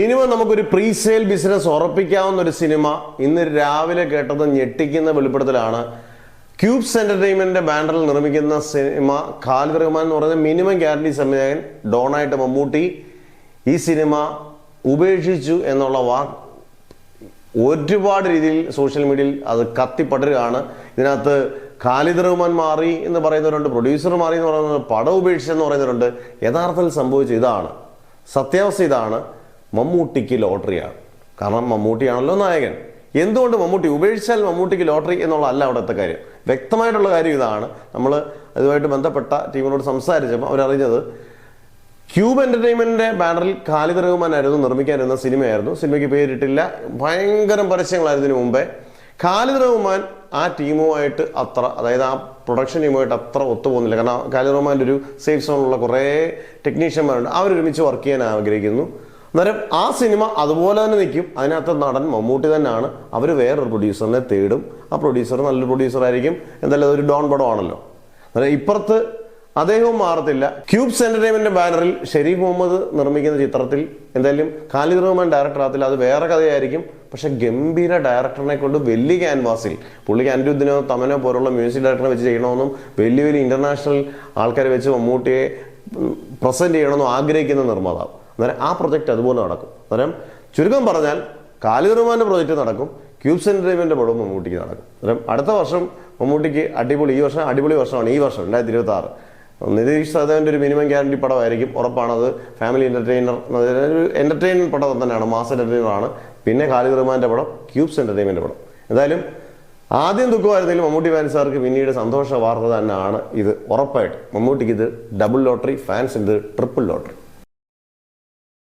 Minimum നമുക്കൊരു presale business ഉറപ്പിക്കാവുന്ന ഒരു cinema ഇന്ന് രാവിലെ കേട്ടത് ഞെട്ടിക്കുന്ന വെളിപ്പെടുത്തലാണ്. ക്യൂബ്സ് എന്റർടൈൻമെന്റിന്റെ ബാനറിൽ നിർമ്മിക്കുന്ന സിനിമ ഖാലിദ് റഹ്മാൻ എന്ന് പറയുന്ന മിനിമം ഗ്യാരണ്ടി സംവിധായകൻ ഡോണായിട്ട് മമ്മൂട്ടി ഈ സിനിമ ഉപേക്ഷിച്ചു എന്നുള്ള ഒരുപാട് രീതിയിൽ സോഷ്യൽ മീഡിയയിൽ അത് കത്തിപ്പടരുകയാണ്. ഇതിനകത്ത് ഖാലിദ് റഹ്മാൻ മാറി എന്ന് പറയുന്നവരുണ്ട്, പ്രൊഡ്യൂസർ മാറി എന്ന് പറയുന്നവരുണ്ട്, പടം ഉപേക്ഷിച്ചെന്ന് പറയുന്നവരുണ്ട്. യഥാർത്ഥത്തിൽ സംഭവിച്ച ഇതാണ്, സത്യാവസ്ഥ ഇതാണ്. മമ്മൂട്ടിക്ക് ലോട്ടറിയാണ്. കാരണം മമ്മൂട്ടിയാണല്ലോ നായകൻ. എന്തുകൊണ്ട് മമ്മൂട്ടി ഉപേക്ഷിച്ചാൽ മമ്മൂട്ടിക്ക് ലോട്ടറി എന്നുള്ള അല്ല അവിടുത്തെ കാര്യം. വ്യക്തമായിട്ടുള്ള കാര്യം ഇതാണ്. നമ്മൾ അതുമായിട്ട് ബന്ധപ്പെട്ട ടീമിനോട് സംസാരിച്ചപ്പോൾ അവരറിഞ്ഞത് ക്യൂബ് എന്റർടൈൻമെന്റിന്റെ ബാനറിൽ ഖാലിദ് റഹ്മാൻ ആയിരുന്നു നിർമ്മിക്കാനിരുന്ന സിനിമയായിരുന്നു. സിനിമയ്ക്ക് പേരിട്ടില്ല, ഭയങ്കരം പരസ്യങ്ങളായിരുന്നു ഇതിനു മുമ്പേ. ഖാലിദ് റഹ്മാൻ ആ ടീമുമായിട്ട് അതായത് ആ പ്രൊഡക്ഷൻ ടീമുമായിട്ട് അത്ര ഒത്തുപോകുന്നില്ല. കാരണം ഖാലിദ് റഹ്മാൻ്റെ ഒരു സേഫ് സോണിലുള്ള കുറേ ടെക്നീഷ്യന്മാരുണ്ട്, അവരൊരുമിച്ച് വർക്ക് ചെയ്യാൻ ആഗ്രഹിക്കുന്നു. അന്നേരം ആ സിനിമ അതുപോലെ തന്നെ നിൽക്കും. അതിനകത്ത് നടൻ മമ്മൂട്ടി തന്നെയാണ്. അവർ വേറൊരു പ്രൊഡ്യൂസറിനെ തേടും. ആ പ്രൊഡ്യൂസർ നല്ലൊരു പ്രൊഡ്യൂസർ ആയിരിക്കും. എന്തായാലും അതൊരു ഡോൺ പടമാണല്ലോ. അന്നേരം ഇപ്പുറത്ത് അദ്ദേഹവും മാറത്തില്ല. ക്യൂബ്സ് എന്റർടൈൻമെന്റിന്റെ ബാനറിൽ ഷെരീഫ് മുഹമ്മദ് നിർമ്മിക്കുന്ന ചിത്രത്തിൽ എന്തായാലും ഖാലിദ് റഹ്മാൻ ഡയറക്ടർ ആകത്തില്ല, അത് വേറെ കഥയായിരിക്കും. പക്ഷെ ഗംഭീര ഡയറക്ടറിനെ കൊണ്ട് വലിയ ക്യാൻവാസിൽ, പുള്ളിക്ക് അനിരുദ്ധിനോ തമനോ പോലുള്ള മ്യൂസിക് ഡയറക്ടറെ വെച്ച് ചെയ്യണമെന്നും വലിയ വലിയ ഇന്റർനാഷണൽ ആൾക്കാരെ വെച്ച് മമ്മൂട്ടിയെ പ്രസന്റ് ചെയ്യണമെന്നും ആഗ്രഹിക്കുന്ന നിർമ്മാതാവ്. അന്നേരം ആ പ്രൊജക്ട് അതുപോലെ നടക്കും. അന്നേരം ചുരുക്കം പറഞ്ഞാൽ ഖാലിദ് റഹ്മാന്റെ പ്രൊജക്ട് നടക്കും, ക്യൂബ്സ് എന്റർടൈൻമെന്റിന്റെ പടവും മമ്മൂട്ടിക്ക് നടക്കും. അന്നേരം അടുത്ത വർഷം മമ്മൂട്ടിക്ക് അടിപൊളി, ഈ വർഷം അടിപൊളി വർഷമാണ്. ഈ വർഷം 2026 നിതീഷ് സഹദേവന്റെ ഒരു മിനിമം ഗ്യാരണ്ടി പടമായിരിക്കും, ഉറപ്പാണത്. ഫാമിലി എന്റർടൈൻമെന്റ് പടം തന്നെയാണ്, മാസ് എന്റർടൈനർ ആണ്. പിന്നെ ഖാലിദ് റഹ്മാന്റെ പടം, ക്യൂബ്സ് എന്റർടൈൻമെന്റ് പടം. എന്തായാലും ആദ്യം ദുഃഖമായിരുന്നെങ്കിലും മമ്മൂട്ടി ഫാൻസുകാർക്ക് പിന്നീട് സന്തോഷ വാർത്ത തന്നെയാണ് ഇത്. ഉറപ്പായിട്ട് മമ്മൂട്ടിക്ക് ഇത് ഡബിൾ ലോട്ടറി, ഫാൻസ് ഇത് ട്രിപ്പിൾ ലോട്ടറി.